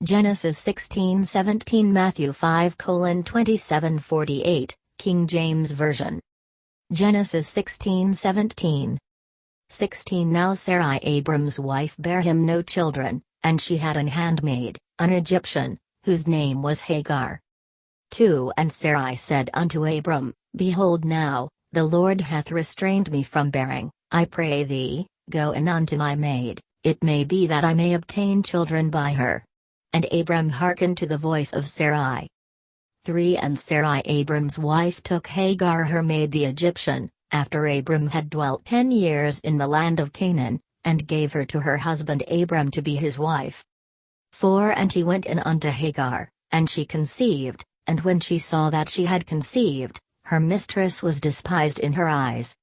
Genesis 16:17, Matthew 5:27-48, King James Version. Genesis 16:17. 16 Now Sarai Abram's wife bare him no children, and she had an handmaid, an Egyptian, whose name was Hagar. 2 And Sarai said unto Abram, Behold now, the Lord hath restrained me from bearing, I pray thee, go in unto my maid, it may be that I may obtain children by her. And Abram hearkened to the voice of Sarai. 3 And Sarai Abram's wife took Hagar her maid the Egyptian, after Abram had dwelt 10 years in the land of Canaan, and gave her to her husband Abram to be his wife. 4 And he went in unto Hagar, and she conceived, and when she saw that she had conceived, her mistress was despised in her eyes.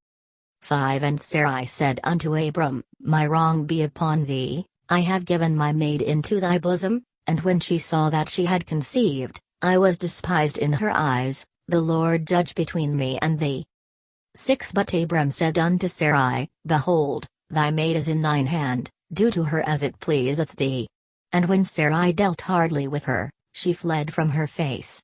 5 And Sarai said unto Abram, My wrong be upon thee, I have given my maid into thy bosom. And when she saw that she had conceived, I was despised in her eyes, the Lord judge between me and thee. 6 But Abram said unto Sarai, Behold, thy maid is in thine hand, do to her as it pleaseth thee. And when Sarai dealt hardly with her, she fled from her face.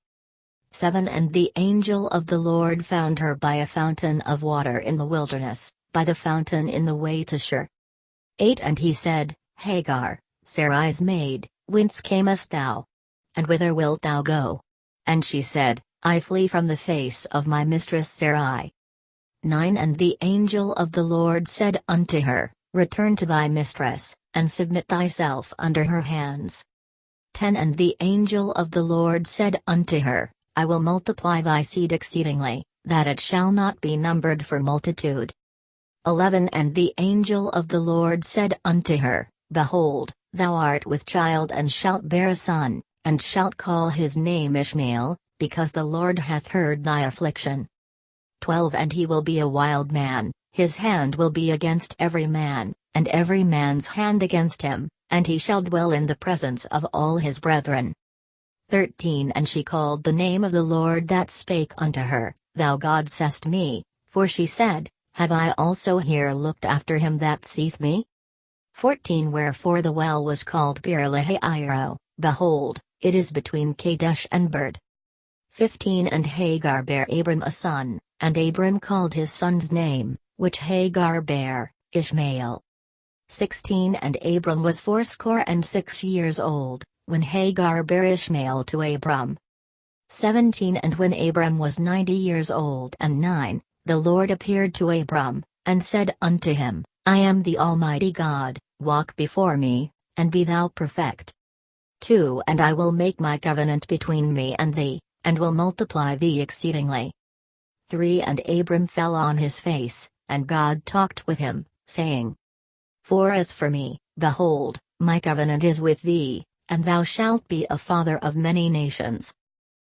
7 And the angel of the Lord found her by a fountain of water in the wilderness, by the fountain in the way to Shur. 8 And he said, Hagar, Sarai's maid, whence camest thou? And whither wilt thou go? And she said, I flee from the face of my mistress Sarai. 9 And the angel of the Lord said unto her, Return to thy mistress, and submit thyself under her hands. 10 And the angel of the Lord said unto her, I will multiply thy seed exceedingly, that it shall not be numbered for multitude. 11 And the angel of the Lord said unto her, Behold, thou art with child and shalt bear a son, and shalt call his name Ishmael, because the Lord hath heard thy affliction. 12 And he will be a wild man, his hand will be against every man, and every man's hand against him, and he shall dwell in the presence of all his brethren. 13 And she called the name of the Lord that spake unto her, Thou God seest me, for she said, Have I also here looked after him that seeth me? 14 Wherefore the well was called Beer-lahai-roi, behold, it is between Kadesh and Bered. 15 And Hagar bare Abram a son, and Abram called his son's name, which Hagar bare, Ishmael. 16 And Abram was 86 years old, when Hagar bare Ishmael to Abram. 17 And when Abram was 90 years old and 9, the Lord appeared to Abram, and said unto him, I am the Almighty God, walk before me, and be thou perfect. 2 And I will make my covenant between me and thee, and will multiply thee exceedingly. 3 And Abram fell on his face, and God talked with him, saying, 4 As for me, behold, my covenant is with thee, and thou shalt be a father of many nations.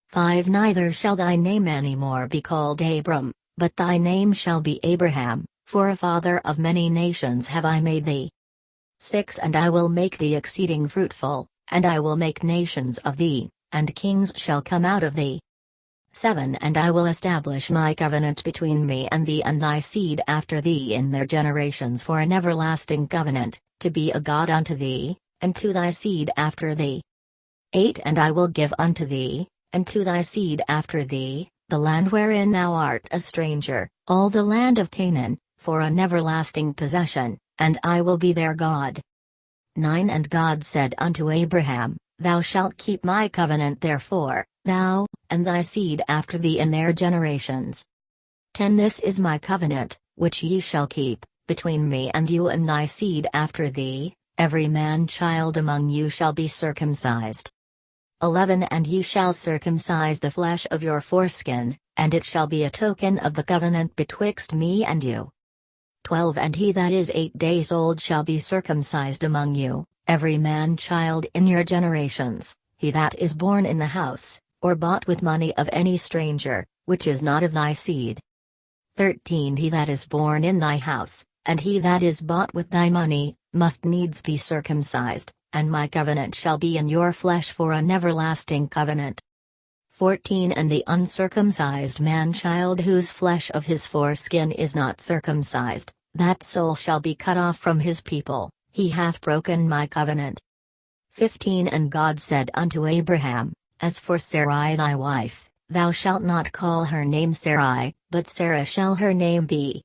5 Neither shall thy name any more be called Abram, but thy name shall be Abraham, for a father of many nations have I made thee. 6 And I will make thee exceeding fruitful, and I will make nations of thee, and kings shall come out of thee. 7 And I will establish my covenant between me and thee and thy seed after thee in their generations for an everlasting covenant, to be a God unto thee, and to thy seed after thee. 8 And I will give unto thee, and to thy seed after thee, the land wherein thou art a stranger, all the land of Canaan, for an everlasting possession, and I will be their God. 9 And God said unto Abraham, Thou shalt keep my covenant therefore, thou, and thy seed after thee in their generations. 10 This is my covenant, which ye shall keep, between me and you and thy seed after thee, every man child among you shall be circumcised. 11 And ye shall circumcise the flesh of your foreskin, and it shall be a token of the covenant betwixt me and you. 12 And he that is 8 days old shall be circumcised among you, every man child in your generations, he that is born in the house, or bought with money of any stranger, which is not of thy seed. 13 He that is born in thy house, and he that is bought with thy money, must needs be circumcised, and my covenant shall be in your flesh for an everlasting covenant. 14 And the uncircumcised man-child whose flesh of his foreskin is not circumcised, that soul shall be cut off from his people, he hath broken my covenant. 15 And God said unto Abraham, As for Sarai thy wife, thou shalt not call her name Sarai, but Sarah shall her name be.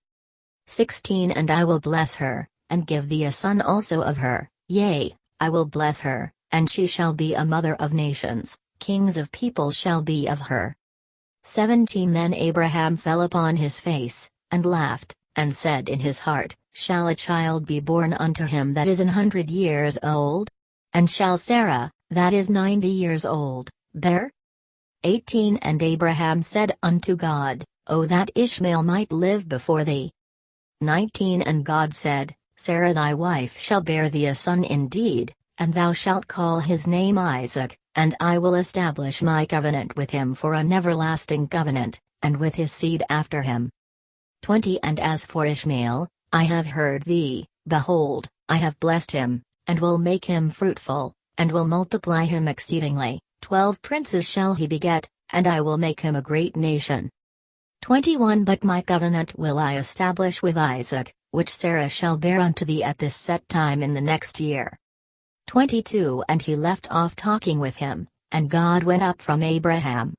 16 And I will bless her, and give thee a son also of her, yea, I will bless her, and she shall be a mother of nations, kings of people shall be of her. 17 Then Abraham fell upon his face, and laughed, and said in his heart, Shall a child be born unto him that is 100 years old? And shall Sarah, that is 90 years old, bear? 18 And Abraham said unto God, O that Ishmael might live before thee. 19 And God said, Sarah thy wife shall bear thee a son indeed, and thou shalt call his name Isaac, and I will establish my covenant with him for an everlasting covenant, and with his seed after him. 20 And as for Ishmael, I have heard thee, behold, I have blessed him, and will make him fruitful, and will multiply him exceedingly, 12 princes shall he beget, and I will make him a great nation. 21 But my covenant will I establish with Isaac, which Sarah shall bear unto thee at this set time in the next year. 22 And he left off talking with him, and God went up from Abraham.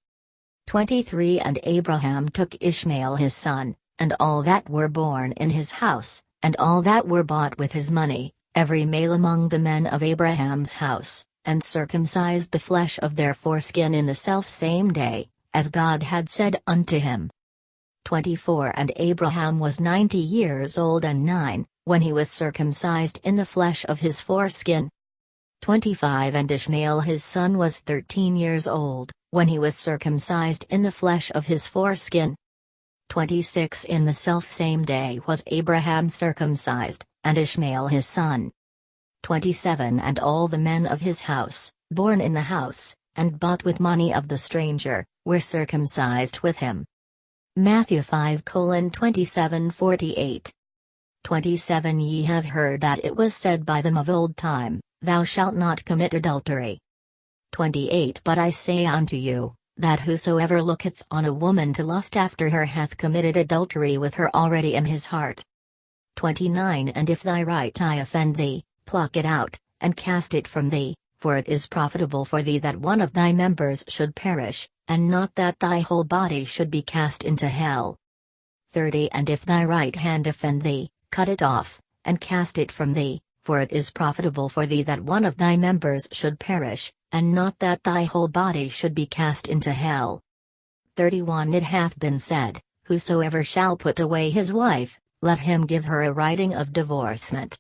23 And Abraham took Ishmael his son, and all that were born in his house, and all that were bought with his money, every male among the men of Abraham's house, and circumcised the flesh of their foreskin in the selfsame day, as God had said unto him. 24 And Abraham was 90 years old and 9, when he was circumcised in the flesh of his foreskin. 25 And Ishmael his son was 13 years old, when he was circumcised in the flesh of his foreskin. 26 In the selfsame day was Abraham circumcised, and Ishmael his son. 27 And all the men of his house, born in the house, and bought with money of the stranger, were circumcised with him. Matthew 5:27-48. 27 Ye have heard that it was said by them of old time, Thou shalt not commit adultery. 28 But I say unto you, that whosoever looketh on a woman to lust after her hath committed adultery with her already in his heart. 29 And if thy right eye offend thee, pluck it out, and cast it from thee, for it is profitable for thee that one of thy members should perish, and not that thy whole body should be cast into hell. 30 And if thy right hand offend thee, cut it off, and cast it from thee, for it is profitable for thee that one of thy members should perish, and not that thy whole body should be cast into hell. 31 It hath been said, Whosoever shall put away his wife, let him give her a writing of divorcement.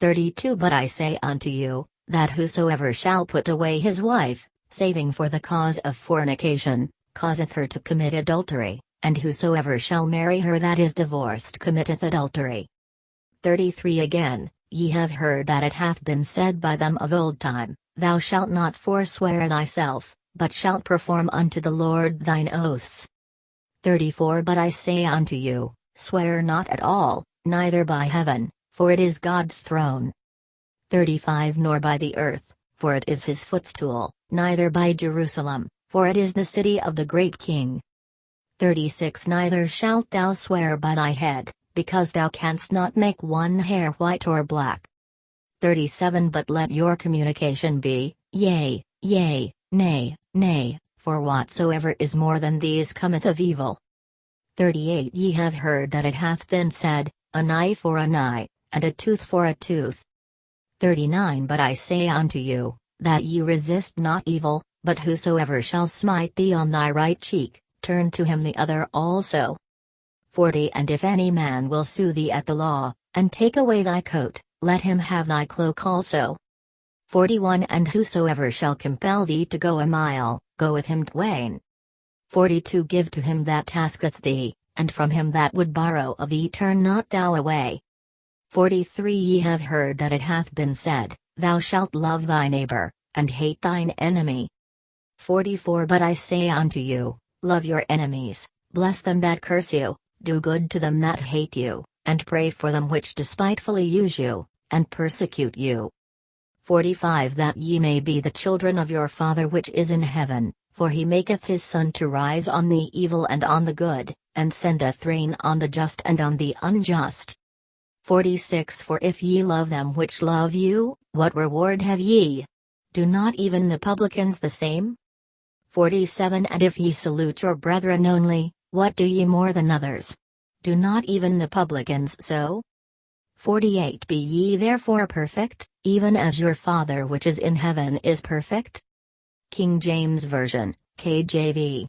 32 But I say unto you, that whosoever shall put away his wife, saving for the cause of fornication, causeth her to commit adultery, and whosoever shall marry her that is divorced committeth adultery. 33 Again, ye have heard that it hath been said by them of old time, Thou shalt not forswear thyself, but shalt perform unto the Lord thine oaths. 34 But I say unto you, swear not at all, neither by heaven, for it is God's throne. 35 Nor by the earth, for it is his footstool, neither by Jerusalem, for it is the city of the great King. 36 Neither shalt thou swear by thy head, because thou canst not make one hair white or black. 37 But let your communication be, yea, yea, nay, nay, for whatsoever is more than these cometh of evil. 38 Ye have heard that it hath been said, An eye for an eye, and a tooth for a tooth. 39 But I say unto you, that ye resist not evil, but whosoever shall smite thee on thy right cheek, turn to him the other also. 40 And if any man will sue thee at the law, and take away thy coat, let him have thy cloak also. 41 And whosoever shall compel thee to go a mile, go with him twain. 42 Give to him that asketh thee, and from him that would borrow of thee turn not thou away. 43 Ye have heard that it hath been said, Thou shalt love thy neighbor, and hate thine enemy. 44 But I say unto you, love your enemies, bless them that curse you, do good to them that hate you, and pray for them which despitefully use you, and persecute you. 45 That ye may be the children of your Father which is in heaven, for he maketh his sun to rise on the evil and on the good, and sendeth rain on the just and on the unjust. 46 For if ye love them which love you, what reward have ye? Do not even the publicans the same? 47 And if ye salute your brethren only, what do ye more than others? Do not even the publicans so? 48 Be ye therefore perfect, even as your Father which is in heaven is perfect? King James Version, KJV.